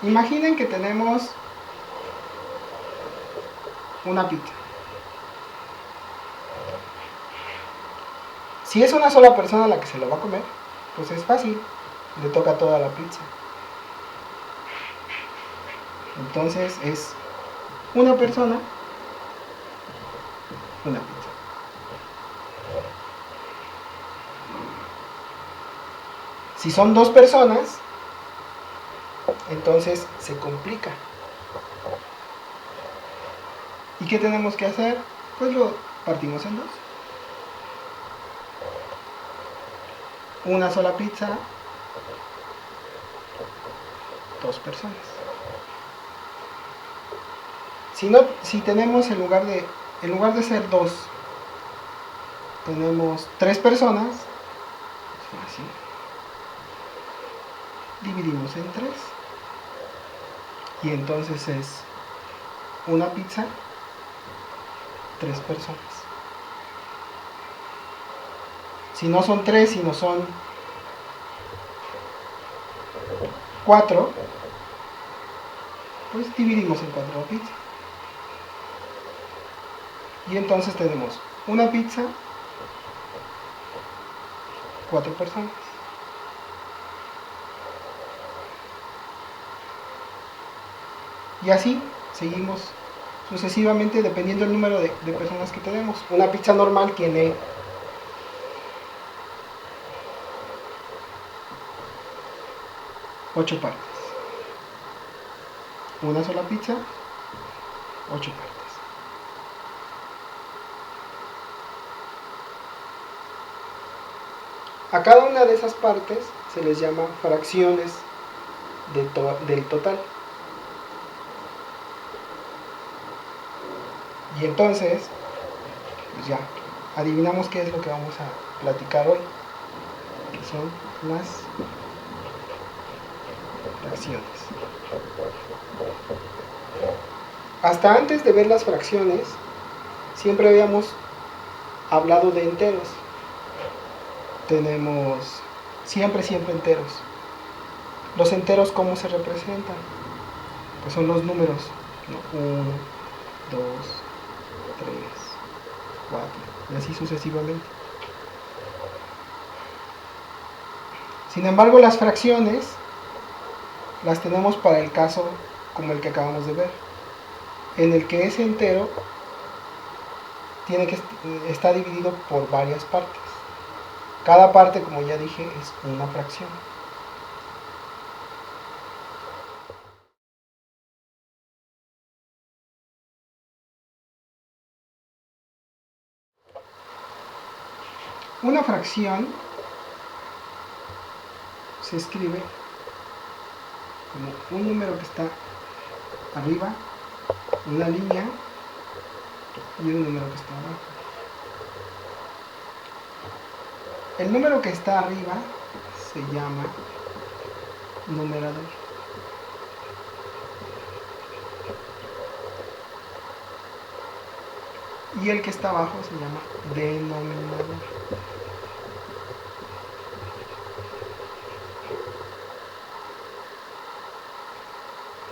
Imaginen que tenemos una pizza. Si es una sola persona la que se lo va a comer, pues es fácil, le toca toda la pizza. Entonces es una persona, una pizza. Si son dos personas, entonces se complica. ¿Y qué tenemos que hacer? Pues lo partimos en dos. Una sola pizza, dos personas. Si tenemos en lugar de ser dos, tenemos tres personas, es fácil. Dividimos en tres. Y entonces es una pizza, tres personas. Si no son tres, sino son cuatro, pues dividimos en cuatro la pizza. Y entonces tenemos una pizza, cuatro personas. Y así seguimos sucesivamente dependiendo del número de personas que tenemos. Una pizza normal tiene 8 partes. Una sola pizza, 8 partes. A cada una de esas partes se les llama fracciones del total. Y entonces, pues ya, adivinamos qué es lo que vamos a platicar hoy, que son las fracciones. Hasta antes de ver las fracciones, siempre habíamos hablado de enteros. Tenemos siempre enteros. Los enteros, ¿cómo se representan? Pues son los números, ¿no? 1, 2, 3, 4, y así sucesivamente. Sin embargo, las fracciones las tenemos para el caso como el que acabamos de ver, en el que ese entero está dividido por varias partes. Cada parte, como ya dije, es una fracción. Una fracción se escribe como un número que está arriba, una línea, y un número que está abajo. El número que está arriba se llama numerador. Y el que está abajo se llama denominador.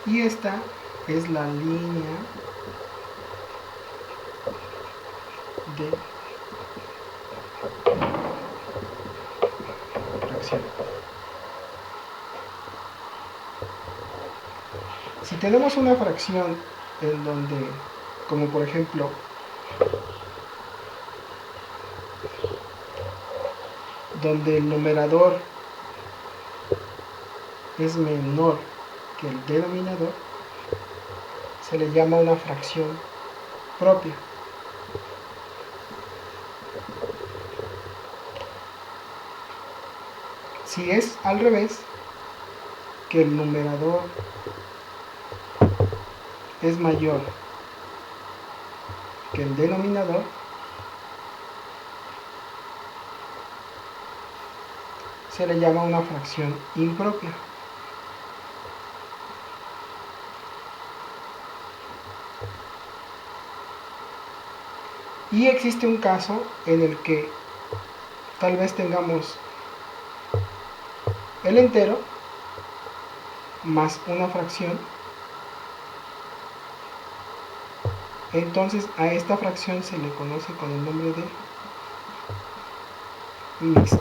Y esta es la línea de fracción. Si tenemos una fracción en donde, como por ejemplo, donde el numerador es menor que el denominador, se le llama una fracción propia. Si es al revés, que el numerador es mayor que el denominador, se le llama una fracción impropia. Y existe un caso en el que tal vez tengamos el entero más una fracción, entonces a esta fracción se le conoce con el nombre de mixta.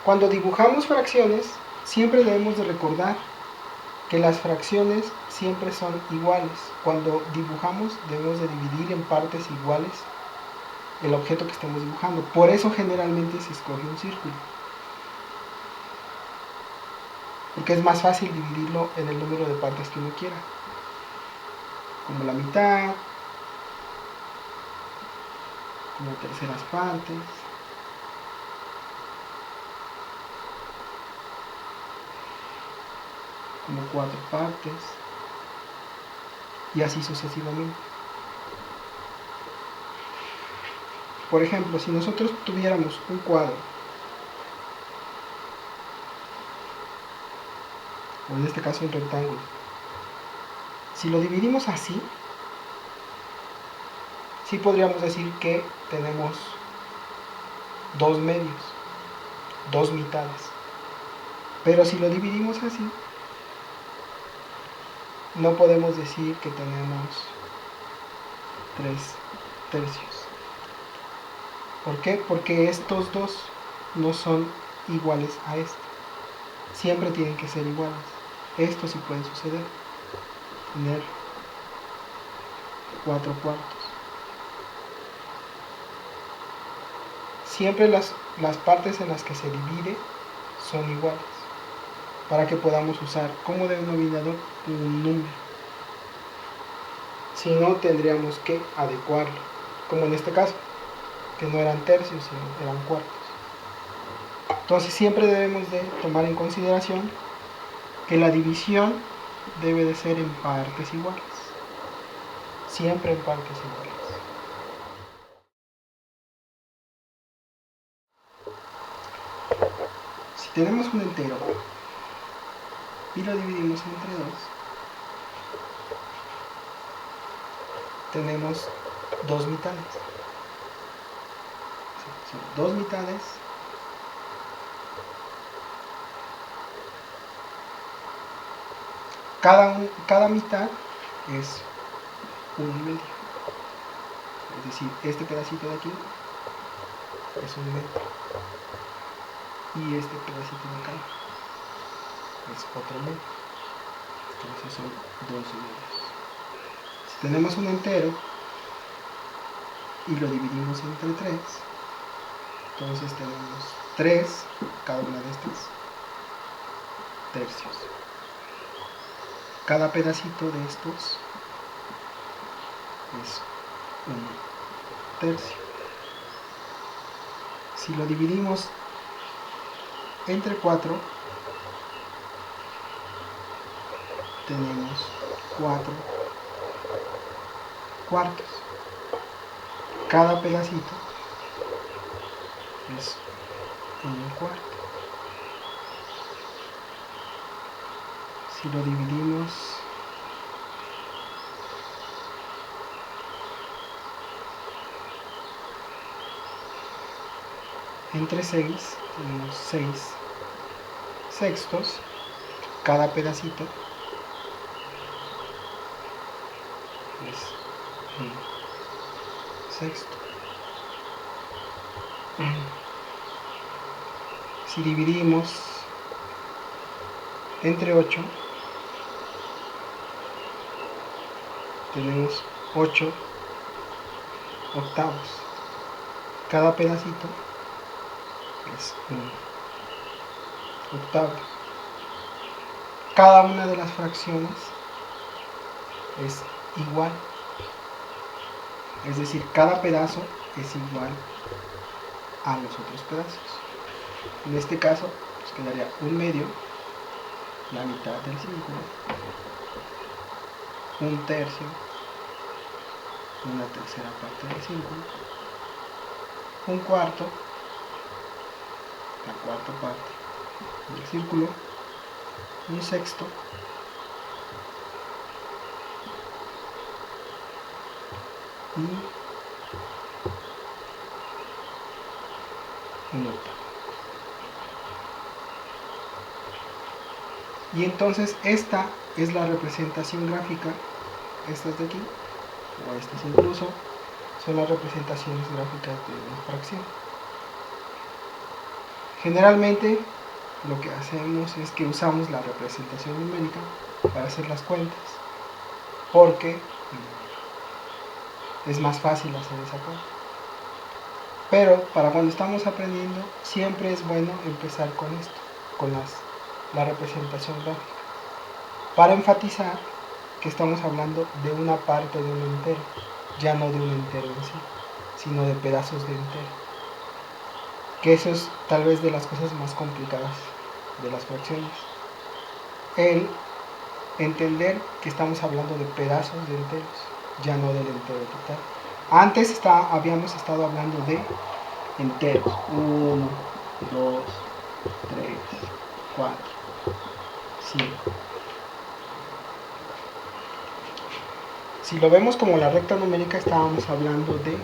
Cuando dibujamos fracciones, siempre debemos de recordar que las fracciones siempre son iguales. Cuando dibujamos, debemos de dividir en partes iguales el objeto que estamos dibujando. Por eso generalmente se escoge un círculo, porque es más fácil dividirlo en el número de partes que uno quiera, como la mitad, como terceras partes, como 4 partes, y así sucesivamente. Por ejemplo, si nosotros tuviéramos un cuadro, o en este caso un rectángulo, si lo dividimos así, sí podríamos decir que tenemos dos medios, dos mitades. Pero si lo dividimos así, no podemos decir que tenemos 3/3. ¿Por qué? Porque estos dos no son iguales a este. Siempre tienen que ser iguales. Esto sí puede suceder. Tener 4/4. Siempre las partes en las que se divide son iguales, para que podamos usar como denominador un número. Si no, tendríamos que adecuarlo, como en este caso, que no eran tercios, sino eran cuartos. Entonces siempre debemos de tomar en consideración que la división debe de ser en partes iguales. Siempre en partes iguales. Si tenemos un entero y lo dividimos entre 2, tenemos 2 mitades. Son 2 mitades. Cada mitad es 1/2. Es decir, este pedacito de aquí es 1/2. Y este pedacito de acá es otro medio. Entonces son 2/2. Si tenemos un entero y lo dividimos entre 3, entonces tenemos 3, cada una de estas, tercios. Cada pedacito de estos es 1/3. Si lo dividimos entre 4, tenemos 4/4. Cada pedacito es 1/4. Si lo dividimos entre 6, tenemos 6/6. Cada pedacito es 1/6. Si dividimos entre 8, tenemos 8/8. Cada pedacito es 1/8. Cada una de las fracciones es igual. Es decir, cada pedazo es igual a los otros pedazos. En este caso, nos quedaría 1/2, la mitad del círculo, 1/3, una tercera parte del círculo, 1/4, la cuarta parte del círculo, un sexto y un octavo. Y entonces esta es la representación gráfica, estas de aquí, o estas incluso, son las representaciones gráficas de una fracción. Generalmente lo que hacemos es que usamos la representación numérica para hacer las cuentas, porque es más fácil hacer esa cuenta. Pero para cuando estamos aprendiendo, siempre es bueno empezar con esto, con la representación gráfica, para enfatizar que estamos hablando de una parte de un entero, ya no de un entero en sí, sino de pedazos de entero. Que eso es tal vez de las cosas más complicadas de las fracciones. El entender que estamos hablando de pedazos de enteros, ya no del entero total. Antes habíamos estado hablando de enteros. 1, 2, 3, 4, 5. Si lo vemos como la recta numérica, estábamos hablando de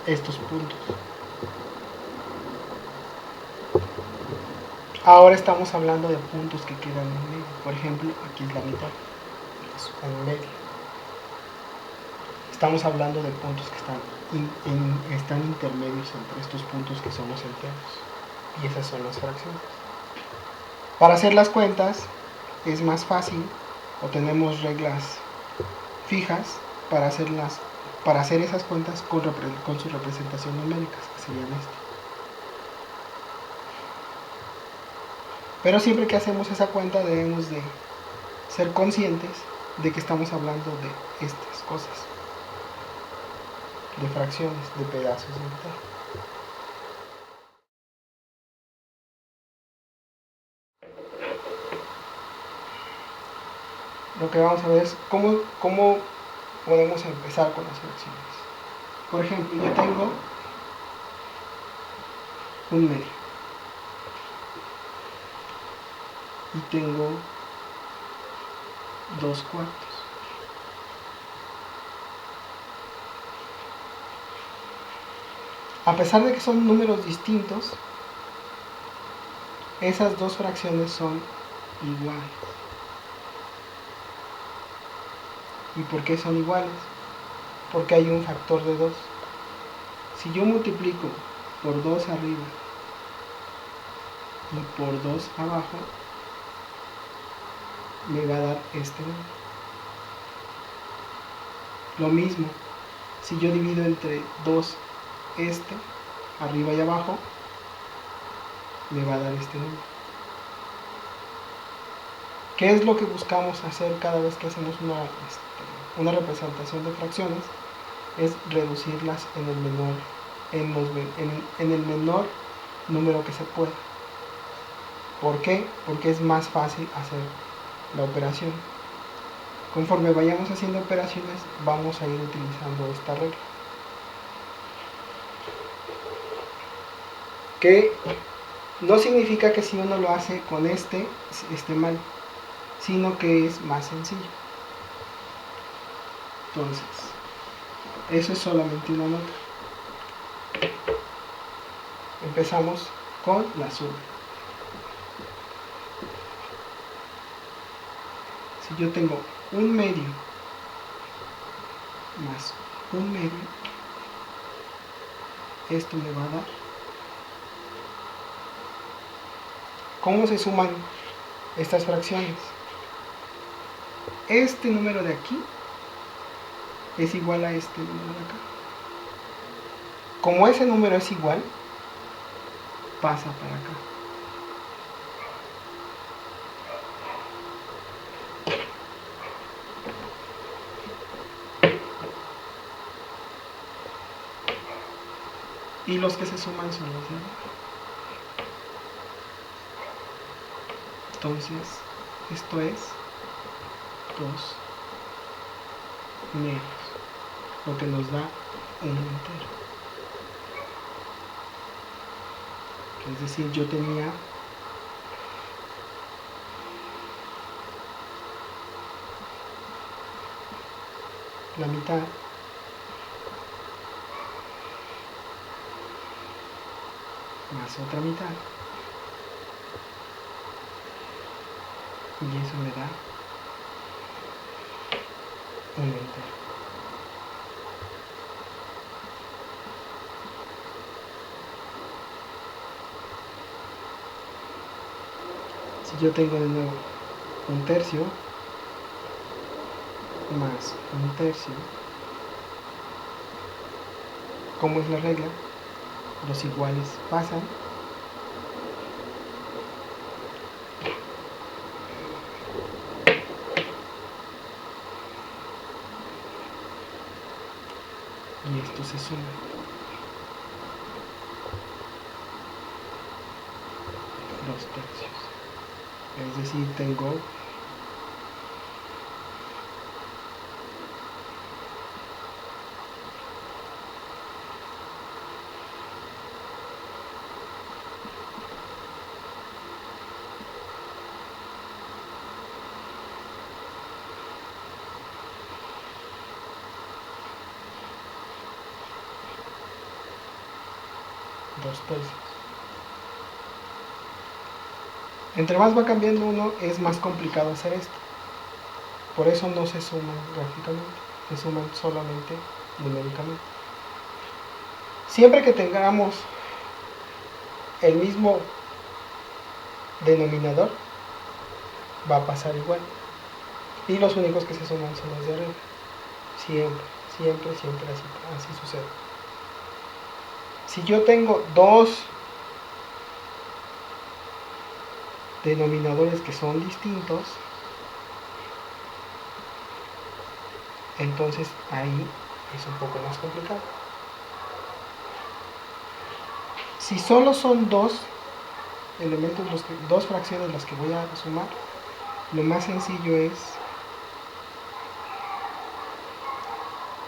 estos puntos. Ahora estamos hablando de puntos que quedan en medio. Por ejemplo, aquí es la mitad, es en medio. Estamos hablando de puntos que están intermedios entre estos puntos que son los enteros. Y esas son las fracciones. Para hacer las cuentas es más fácil, o tenemos reglas fijas para hacer esas cuentas con sus representaciones numéricas, que serían estas. Pero siempre que hacemos esa cuenta debemos de ser conscientes de que estamos hablando de estas cosas, de fracciones, de pedazos de entero. Lo que vamos a ver es cómo podemos empezar con las fracciones. Por ejemplo, yo tengo un medio y tengo 2 cuartos. A pesar de que son números distintos, esas dos fracciones son iguales. ¿Y por qué son iguales? Porque hay un factor de 2. Si yo multiplico por 2 arriba y por 2 abajo, me va a dar este número. Lo mismo, si yo divido entre 2 arriba y abajo, me va a dar este número. ¿Qué es lo que buscamos hacer cada vez que hacemos una representación de fracciones? Es reducirlas en el menor número que se pueda. ¿Por qué? Porque es más fácil hacer la operación. Conforme vayamos haciendo operaciones, vamos a ir utilizando esta regla. Que no significa que si uno lo hace con esté mal, sino que es más sencillo. Entonces, eso es solamente una nota. Empezamos con la suma. Si yo tengo un medio más un medio, esto me va a dar. ¿Cómo se suman estas fracciones? Este número de aquí es igual a este número de acá. Como ese número es igual, pasa para acá. Y los que se suman son los de abajo. Entonces, esto es 2 menos, lo que nos da un entero. Es decir, yo tenía la mitad más otra mitad, y eso me da un entero. Si yo tengo de nuevo un tercio más un tercio, ¿cómo es la regla? Los iguales pasan y esto se suma. 2 tercios. Es decir, tengo dos tercios. Entre más va cambiando uno, es más complicado hacer esto. Por eso no se suman gráficamente, se suman solamente numéricamente. Siempre que tengamos el mismo denominador, va a pasar igual. Y los únicos que se suman son los de arriba. Siempre, siempre, siempre así sucede. Si yo tengo dos denominadores que son distintos, entonces ahí es un poco más complicado. Si solo son dos elementos, dos fracciones las que voy a sumar, lo más sencillo es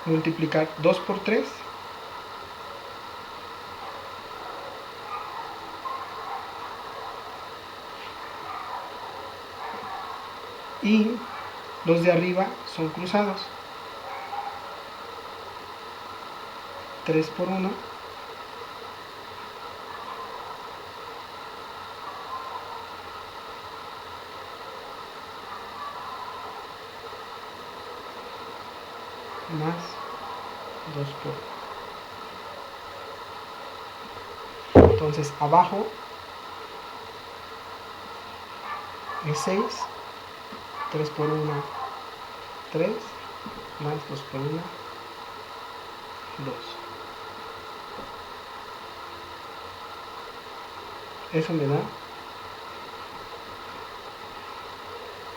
multiplicar 2 por 3 y los de arriba son cruzados. 3 por 1 más 2 por 1. Entonces abajo es 6, 3 por 1, 3, más 2 por 1, 2. Eso me da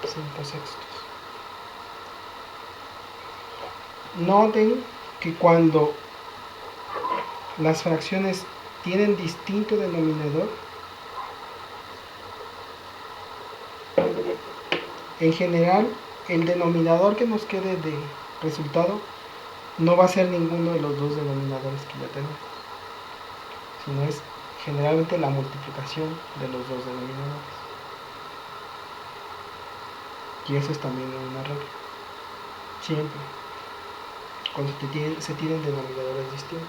5 sextos. Noten que cuando las fracciones tienen distinto denominador, en general el denominador que nos quede de resultado no va a ser ninguno de los dos denominadores que ya tenemos, sino es generalmente la multiplicación de los dos denominadores. Y eso es también una regla. Siempre, cuando se tienen denominadores distintos.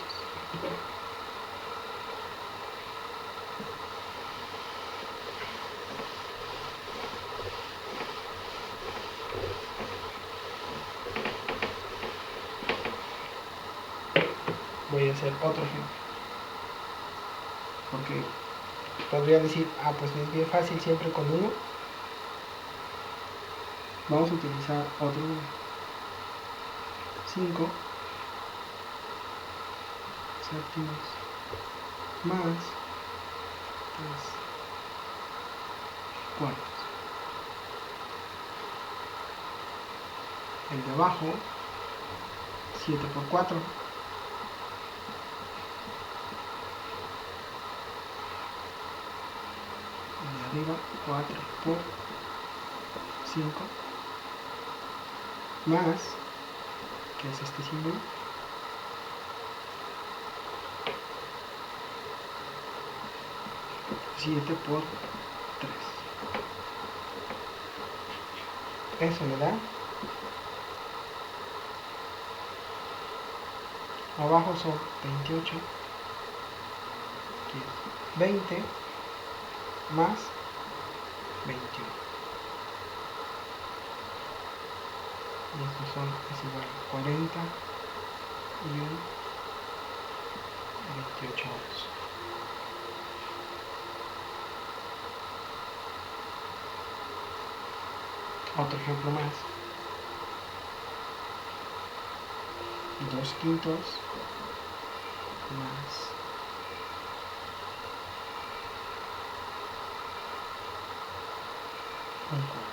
Voy a hacer otro ejemplo. Porque podría decir, pues es bien fácil siempre con uno. Vamos a utilizar otro número. 5 séptimos más 3 cuartos. El de abajo, 7 por 4. El de arriba, 4 por 5 más, que es este símbolo, 7 por 3. Eso me da, abajo son 28, aquí es 20 más 21. Y estos es igual a 40 y 28 ohms. Otro ejemplo más. 2/5 más 1/4.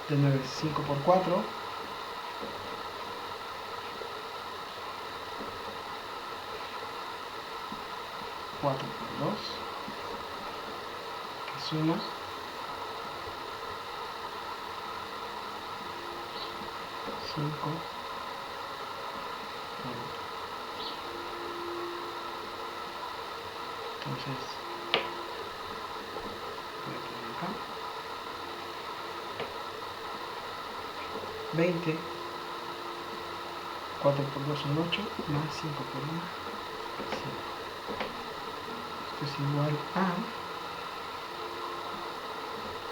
De 9 es 5 por 4. 4 por 2, que suma 5 por 1. Entonces, voy a poner acá 20, 4 por 2 son 8, más 5 por 1, 5. Esto es igual a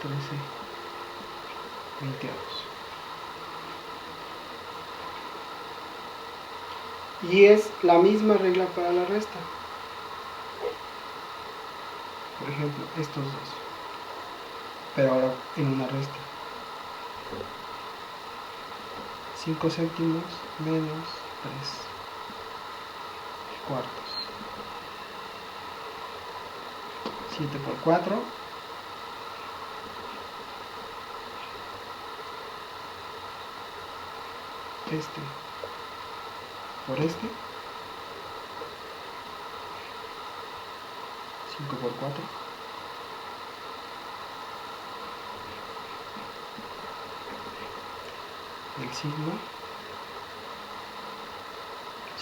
13/22. Y es la misma regla para la resta. Por ejemplo, estos dos, pero ahora en una resta. 5 séptimos menos 3/4. 7 por 4. Este por este. 5 por 4. El signo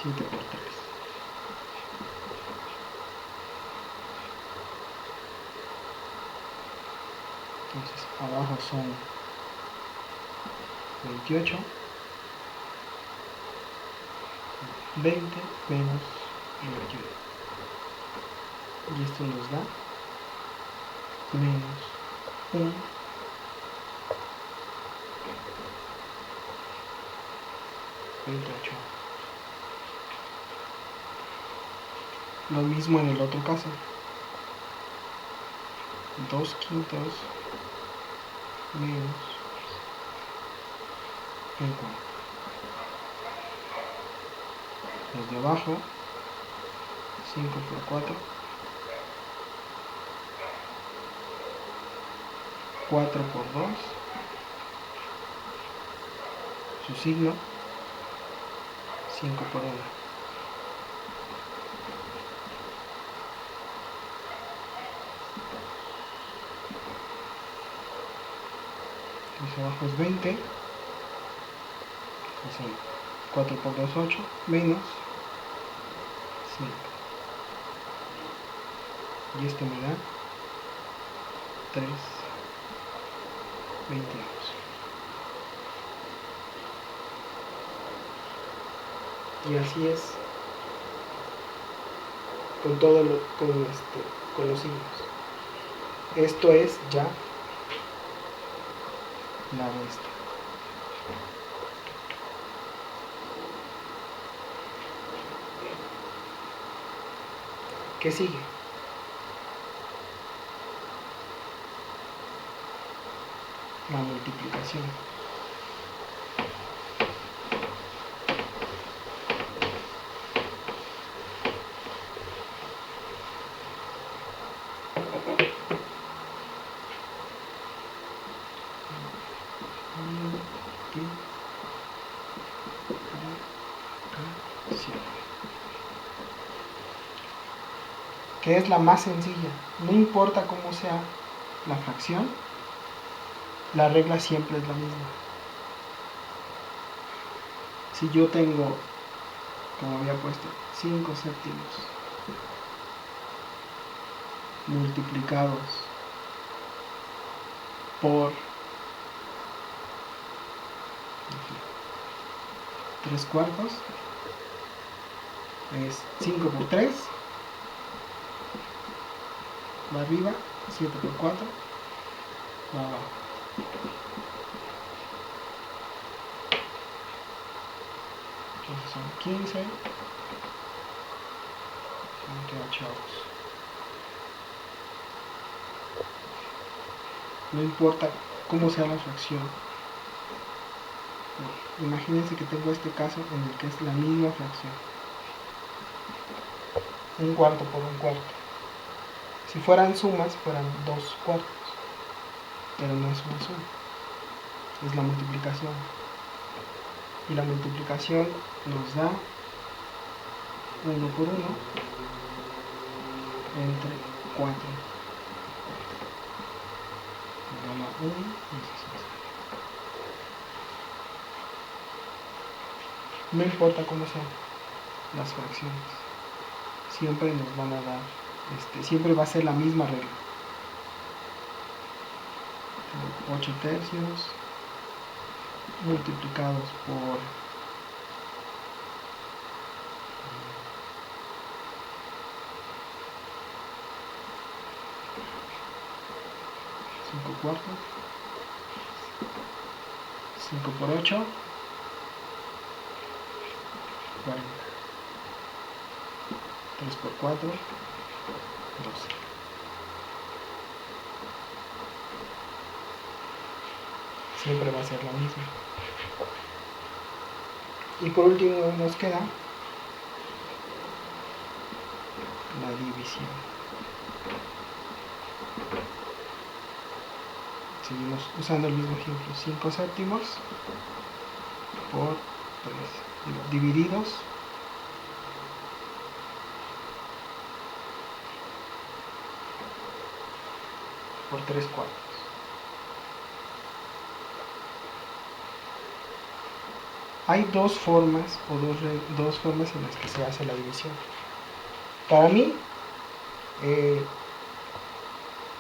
7 por 3. Entonces abajo son 28, 20 menos 21. Y esto nos da menos 1 28. Lo mismo en el otro caso. 2/5 menos 1/4. Los de abajo, 5 por 4, 4 por 2, su signo, 5 por 1. Entonces abajo es 20, y son 4 por 2, 8, menos 5. Y esto me da 3/22. Y así es con todo con los signos. Esto es ya la resta. ¿Qué sigue? La multiplicación. Que es la más sencilla, no importa cómo sea la fracción, la regla siempre es la misma. Si yo tengo, como había puesto, 5 séptimos multiplicados por 3 cuartos, es 5 por 3, va arriba, 7 por 4, va abajo. Entonces son 15 entre 8. No importa cómo sea la fracción. No, imagínense que tengo este caso en el que es la misma fracción. Un cuarto por un cuarto. Si fueran sumas, fueran 2 cuartos. Pero no es una suma. Es la multiplicación. Y la multiplicación nos da 1 por 1 entre 4. Nos da 1 y 16. No importa cómo sean las fracciones, siempre nos van a dar, siempre va a ser la misma regla. 8 tercios multiplicados por 5 cuartos, 5 por 8, 40. 3 por 4, 12. Siempre va a ser la misma. Y por último nos queda la división. Seguimos usando el mismo ejemplo. 5 séptimos por 3. Divididos por 3 cuartos. Hay dos formas dos formas en las que se hace la división. Para mí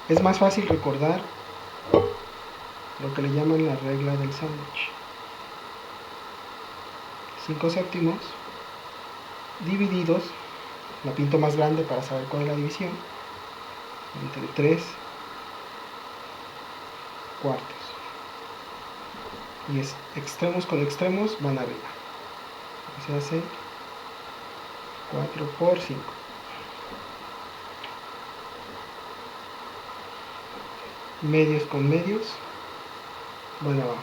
es más fácil recordar lo que le llaman la regla del sándwich. 5 séptimos divididos, la pinto más grande para saber cuál es la división, entre 3 cuartos. Y es extremos con extremos van arriba. Se hace 4 por 5. Medios con medios van abajo.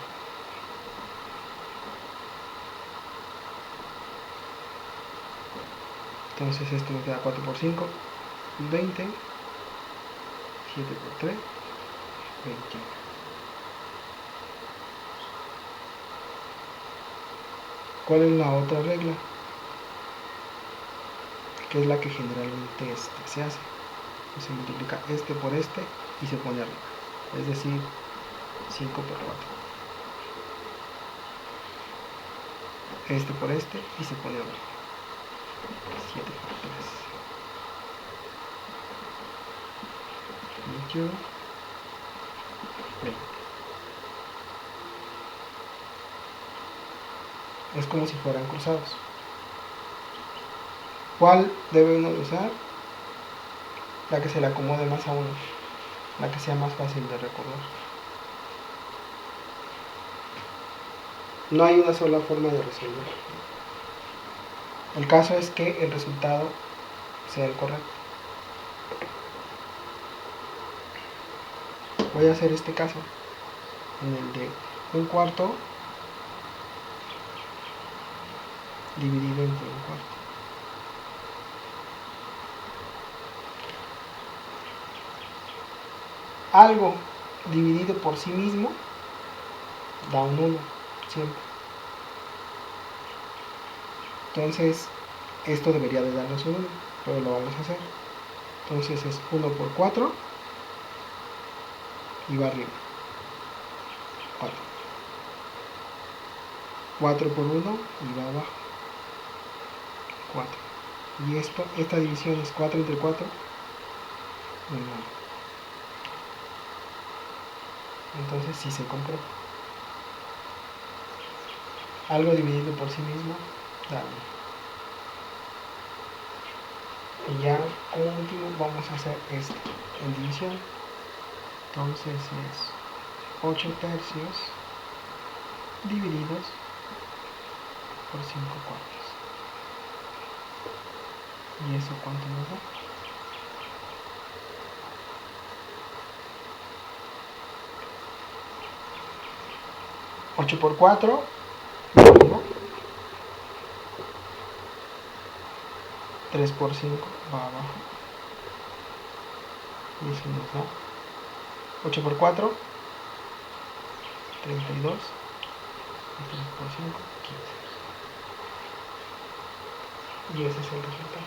Entonces esto me queda 4 por 5, 20, 7 por 3, 21. ¿Cuál es la otra regla? Que es la que generalmente se hace. Se multiplica este por este y se pone arriba. Es decir, 5 por 4. Este por este y se pone arriba. 7 por 3. 21. 20. Es como si fueran cruzados. ¿Cuál debe uno de usar? La que se le acomode más a uno, la que sea más fácil de recordar. No hay una sola forma de resolver. El caso es que el resultado sea el correcto. Voy a hacer este caso en el de un cuarto dividido entre un cuarto. Algo dividido por sí mismo da un 1 siempre. Entonces esto debería de darnos un 1, pero lo vamos a hacer. Entonces es 1 por 4 y va arriba. 4. 4 por 1 y va abajo. 4. Y esta división es 4 entre 4. 1. Entonces sí se comprueba. Algo dividido por sí mismo da 1. Y ya como último vamos a hacer esto en división. Entonces es 8 tercios divididos por 5 cuartos. ¿Y eso cuánto nos da? 8 por 4, 3 por 5 va abajo. Y eso nos da 8 por 4, 32. Y 3 por 5, 15. Y ese es el resultado.